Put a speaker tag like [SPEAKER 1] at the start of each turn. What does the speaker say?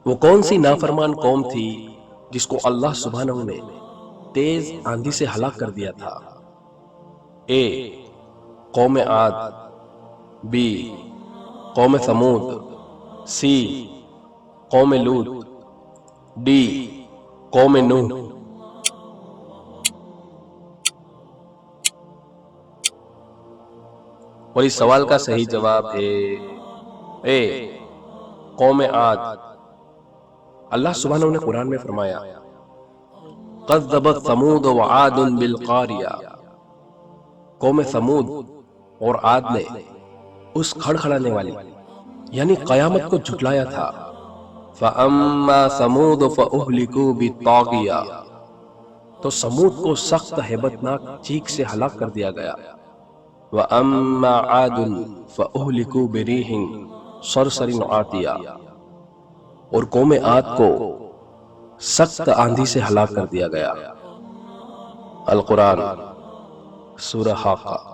[SPEAKER 1] وہ کون سی نافرمان قوم تھی جس کو اللہ سبحانہ نے تیز آندھی سے ہلاک کر دیا تھا؟ اے قوم عاد، بی قوم ثمود، سی قوم لوط، ڈی قوم نوح۔ اور اس سوال کا صحیح جواب ہے اے قوم عاد۔ اللہ سبحانہ نے قرآن میں فرمایا قذبت ثمود وعاد بالقاریہ، قوم ثمود اور عاد نے اس کھڑکھڑانے والی یعنی قیامت کو جھٹلایا تھا۔ فَأَمَّا ثَمُودُ فَأُهْلِكُوا بِالطَّاغِيَةِ، تو سمود کو سخت ہیبتناک چیخ سے ہلاک کر دیا گیا۔ وَأَمَّا عَادٌ فَأُهْلِكُوا بِرِيحٍ صَرْصَرٍ عَاتِيَةٍ، اور قوم عاد کو سخت آندھی سے ہلاک کر دیا گیا۔ القرآن سورہ حاقہ۔